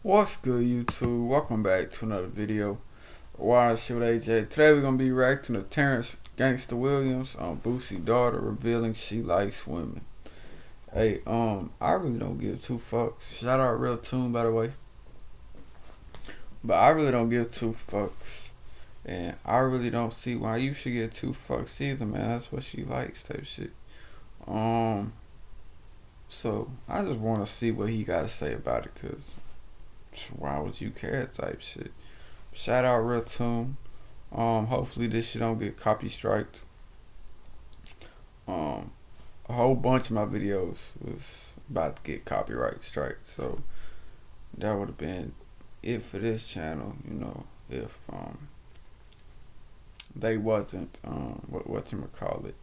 What's good, YouTube? Welcome back to another video. Wild Shit with AJ. Today we're gonna be reacting to Terrance Gangsta Williams on Boosies Daughter Revealing she likes women. Hey, I really don't give two fucks. Shout out Real Tune, by the way. But I really don't give two fucks, and I really don't see why you should get two fucks either, man. That's what she likes, type shit. So I just want to see what he got to say about it, cause why would you care, type shit. Shout out Real Tune. Hopefully this shit don't get copy striked. A whole bunch of my videos was about to get copyright striked, so that would have been it for this channel, you know, if they wasn't what you call it.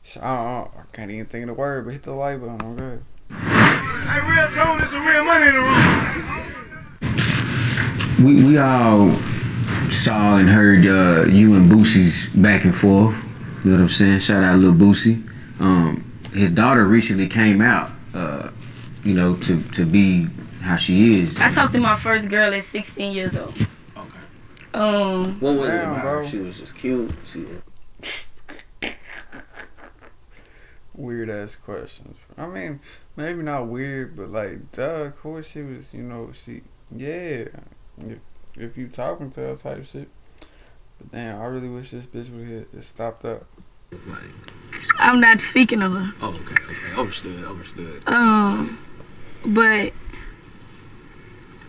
So, I can't even think of the word, but hit the like button. I'm good. Hey, Real Tone, there's some real money in the room. We all saw and heard you and Boosie's back and forth. You know what I'm saying? Shout out Lil Boosie. His daughter recently came out, you know, to be how she is. I talked to my first girl at 16 years old. Okay. What was it Damn, about bro. her? She was just cute. Weird ass questions. I mean, maybe not weird, but like, duh, of course she was, you know, yeah. If you talking to her type shit. But damn, I really wish this bitch would have just stopped up. I'm not speaking of her. Oh, okay. Understood. But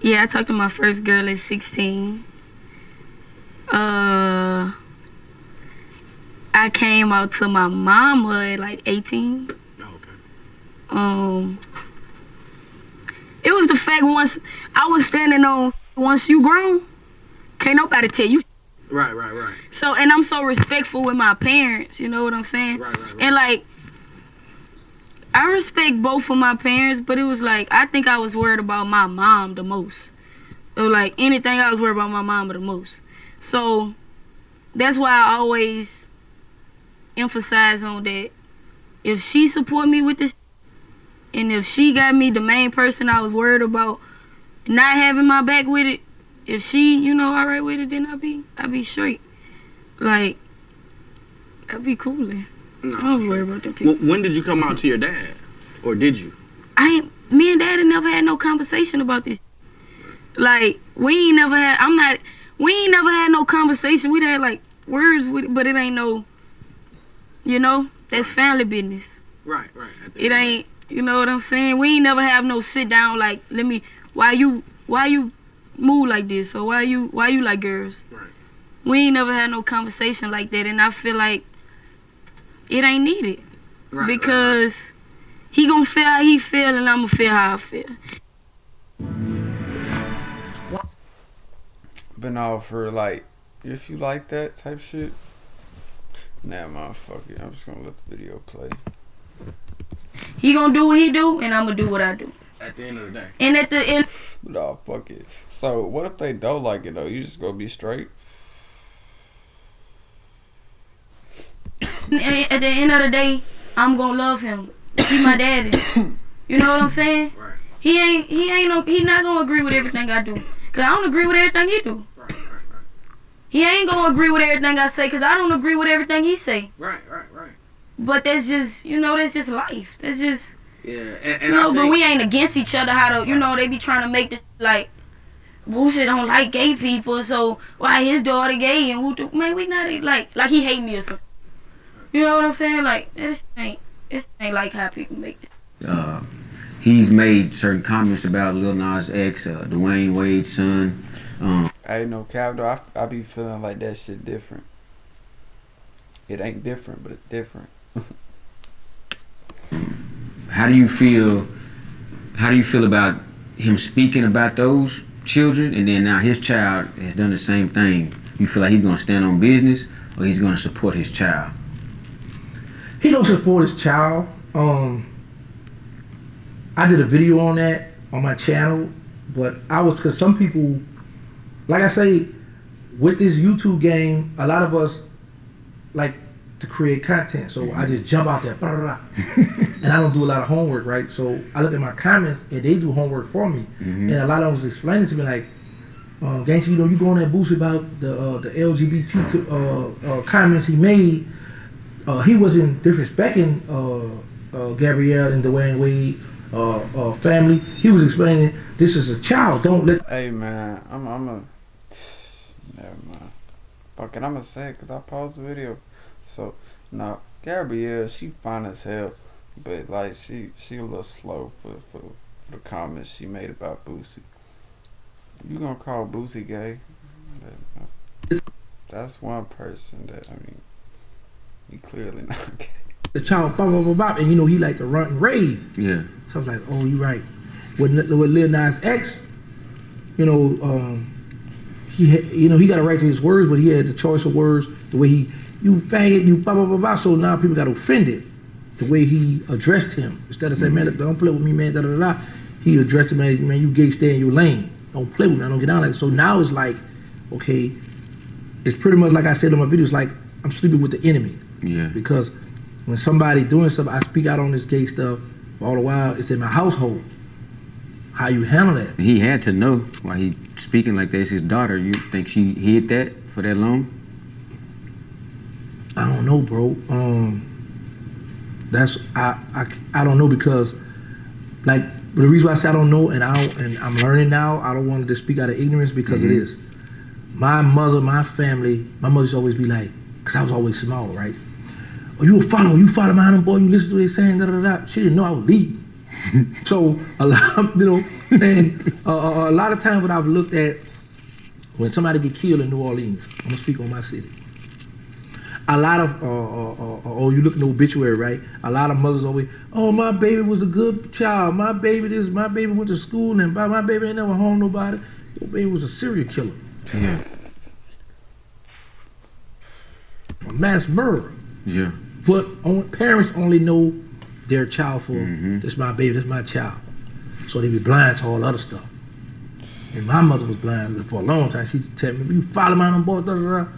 yeah, I talked to my first girl at 16. I came out to my mama at like 18. Oh, okay. It was the fact once I was standing on, once you grown, can't nobody tell you. Right. So, and I'm so respectful with my parents, you know what I'm saying? Right. And like, I respect both of my parents, but it was like, I think I was worried about my mom the most. Or like anything, I was worried about my mom the most. So, that's why I always emphasize on that. If she support me with this, and if she got me the main person I was worried about not having my back with it, if she, you know, alright with it, then I'll be straight. Like, I'll be coolin'. No, I don't worry about them people. When did you come out to your dad? Or did you? Me and Daddy never had no conversation about this. Like, we ain't never had no conversation. We'd had like words with it, but it ain't no, you know, that's family business. Right. It ain't, you know what I'm saying? We ain't never have no sit down like, why you move like this, or why you like girls? Right. We ain't never had no conversation like that, and I feel like it ain't needed. Right. Because he gonna feel how he feel, and I'ma feel how I feel. But no, for like, if you like that type shit, nah, motherfucker, I'm just gonna let the video play. He gonna do what he do, and I'ma do what I do. At the end of the day. And at the end, Nah, fuck it. So, what if they don't like it though? You just gonna be straight? at the end of the day, I'm gonna love him. He my daddy. You know what I'm saying? Right. He not gonna agree with everything I do, cause I don't agree with everything he do. Right. He ain't gonna agree with everything I say, cause I don't agree with everything he say. Right. But that's just, you know, that's just life. That's just, Yeah, and you know, but we ain't against each other. How to, you know, they be trying to make this like, Boosie don't like gay people, so why his daughter gay and who do? Man, we not like he hate me or something. You know what I'm saying? Like, this ain't like how people make it. He's made certain comments about Lil Nas X, Dwayne Wade's son. Hey, no cap though. I be feeling like that shit different. It ain't different, but it's different. How do you feel about him speaking about those children, and then now his child has done the same thing? You feel like he's gonna stand on business, or he's gonna support his child? He don't support his child. I did a video on that on my channel, but cause some people, like I say, with this YouTube game, a lot of us like to create content. So I just jump out there, blah, blah, blah. And I don't do a lot of homework, right? So I look at my comments and they do homework for me. And a lot of them was explaining to me like, Gangsta, you know, you going that Boosie about the LGBT comments he made. He wasn't disrespecting Gabrielle and Dwayne Wade family. He was explaining this is a child. Don't let. Hey man, I'm a. Never mind. Fuck it, I'm gonna say it because I paused the video. So now Gabrielle, she fine as hell, but like she a little slow for the comments she made about Boosie. You gonna call Boosie gay? That's one person that, I mean, he clearly not gay. The child, bop, bop, bop, bop, and you know he like to run and rave. Yeah. So I was like, oh, you right. With Lil Nas X, you know, he got a right to his words, but he had the choice of words, the way you faggot, you blah blah blah blah. So now people got offended the way he addressed him. Instead of saying, man, don't play with me, man, da da da. He addressed him as, man, you gay, stay in your lane. Don't play with me. I don't get down like that. So now it's like, okay, it's pretty much like I said in my videos, like I'm sleeping with the enemy. Yeah. Because when somebody doing something, I speak out on this gay stuff all the while. It's in my household. How you handle that? He had to know why he speaking like that. It's his daughter. You think she hid that for that long? I don't know, bro. That's I don't know because, like, the reason why I say I don't know, and I'm learning now. I don't want to just speak out of ignorance because of this. My mother, my family, my mother used to always be like, because I was always small, right? Oh, you follow behind them, boy. You listen to what they saying, da da da. She didn't know I would leave. So a lot, and a lot of times what I've looked at when somebody get killed in New Orleans, I'm gonna speak on my city. A lot of, you look in the obituary, right? A lot of mothers always, oh, my baby was a good child. My baby went to school, and my baby ain't never harmed nobody. Your baby was a serial killer. Yeah. A mass murderer. Yeah. But parents only know their child for, this my baby, this my child. So they be blind to all other stuff. And my mother was blind for a long time. She tell me, you follow my boy, da da da.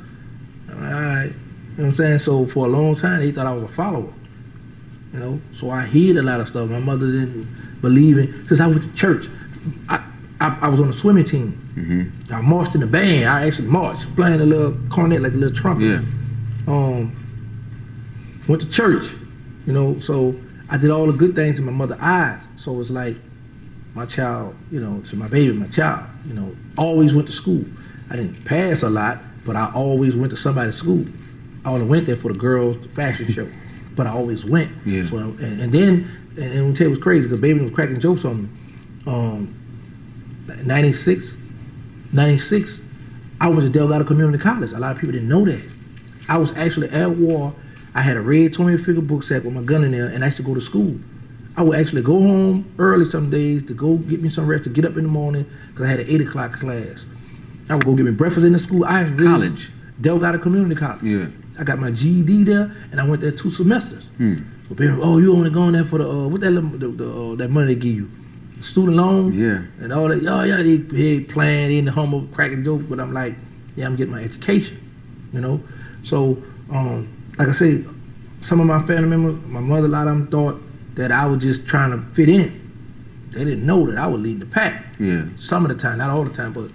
I'm like, all right. You know what I'm saying? So for a long time, they thought I was a follower. You know? So I hid a lot of stuff. My mother didn't believe in, because I went to church. I was on the swimming team. I marched in the band. I actually marched, playing a little cornet, like a little trumpet. Yeah. Went to church, you know, so I did all the good things in my mother's eyes. So it's like my child, you know, so my baby, my child, you know, always went to school. I didn't pass a lot, but I always went to somebody's school. I only went there for the girls' fashion show, but I always went. Yeah. So, and then, and I'm gonna tell you what's crazy, because baby was cracking jokes on me. 96, I went to Delgado Community College. A lot of people didn't know that. I was actually at war. I had a red Tommy Hilfiger book sack with my gun in there, and I used to go to school. I would actually go home early some days to go get me some rest, to get up in the morning, because I had an 8 o'clock class. I would go get me breakfast in the school. College? Delgado Community College. Yeah. I got my GED there, and I went there 2 semesters. So people, oh, you only going there for the, what that money they give you? Student loan? Yeah. And all that. Oh, yeah, they playing in the humble, cracking jokes, but I'm like, yeah, I'm getting my education, you know? So, like I say, some of my family members, my mother, a lot of them thought that I was just trying to fit in. They didn't know that I would lead the pack. Yeah. Some of the time, not all the time, but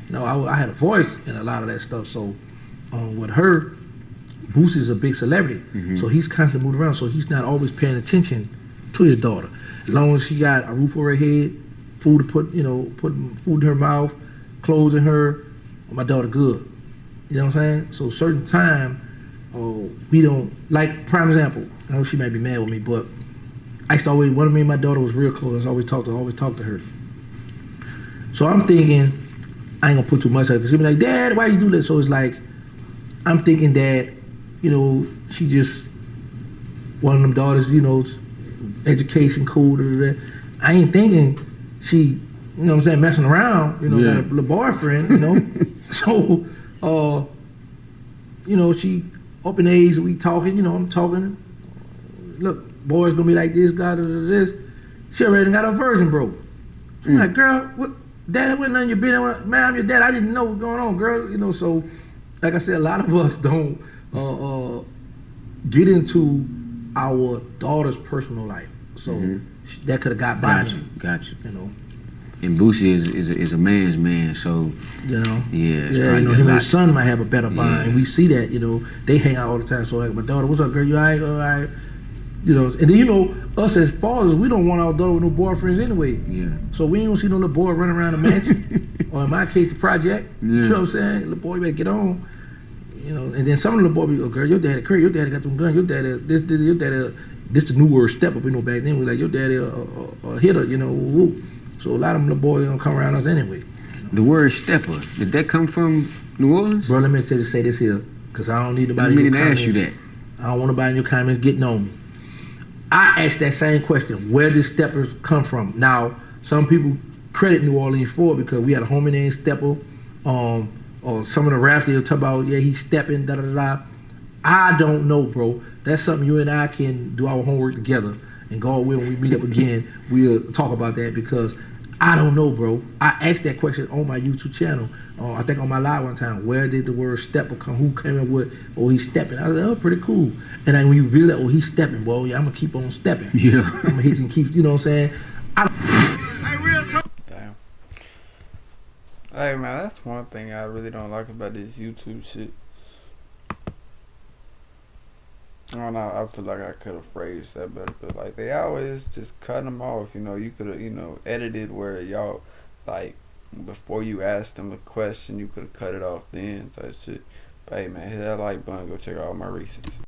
you know, I had a voice in a lot of that stuff. So with her, Boosie's a big celebrity, so he's constantly moving around. So he's not always paying attention to his daughter. As long as she got a roof over her head, food to put food in her mouth, clothes in her, my daughter good. You know what I'm saying? So certain time, we don't, like, prime example, I know she might be mad with me, but I used to always, one of me and my daughter was real close. I always talk to her. So I'm thinking, I ain't gonna put too much on it, because she'll be like, Dad, why you do that? So it's like, I'm thinking that, you know, she just, one of them daughters, you know, education, cool, I ain't thinking she, you know what I'm saying, messing around, you know, got a little boyfriend, you know. So, you know, she up in age, we talking, you know, I'm talking, look, boy's gonna be like this, God, this. She already got her version broke. I'm like, girl, what, Dad, it wasn't none of your business. Man, I'm your dad, I didn't know what's going on, girl. You know, so, like I said, a lot of us don't get into our daughter's personal life. So that could have got by him. Got you. You know. And Boosie is a man's man, so you know, it's you know, him and his son might have a better bond, Yeah. and we see that. You know, they hang out all the time. So like, my daughter, what's up, girl? You alright? All right. You know, and then you know, us as fathers, we don't want our daughter with no boyfriends anyway. Yeah. So we ain't gonna see no little boy running around the mansion, or in my case, the project. Yeah. You know what I'm saying? Little boy, you better get on. You know, and then some of the little boys be, oh girl, your daddy crazy, your daddy got them guns, your daddy your daddy. This the new word step up. You know, back then we like your daddy a hitter. You know, woo. So a lot of them little boys don't come around us anyway. The word stepper, did that come from New Orleans? Bro, let me say this here, because I don't need I nobody in didn't your ask comments. you that. I don't want nobody in your comments getting on me. I asked that same question. Where did steppers come from? Now, some people credit New Orleans for it because we had a homie named Stepper. Or some of the raps they'll talk about, yeah, he's stepping, da da da. I don't know, bro. That's something you and I can do our homework together. And God will, when we meet up again, we'll talk about that because I don't know, bro. I asked that question on my YouTube channel. I think on my live one time. Where did the word stepper come? Who came up with, oh, he's stepping? I was like, oh, pretty cool. And then when you really like, oh, he's stepping, boy, yeah, I'm going to keep on stepping. Yeah. I'm going to hit you and keep, you know what I'm saying? Damn. Hey man, that's one thing I really don't like about this YouTube shit. I don't know, I feel like I could have phrased that better, but like they always just cut them off. You know, you could have, you know, edited where y'all like before you asked them a question, you could have cut it off then type shit. But hey man, hit that like button, go check out all my recents.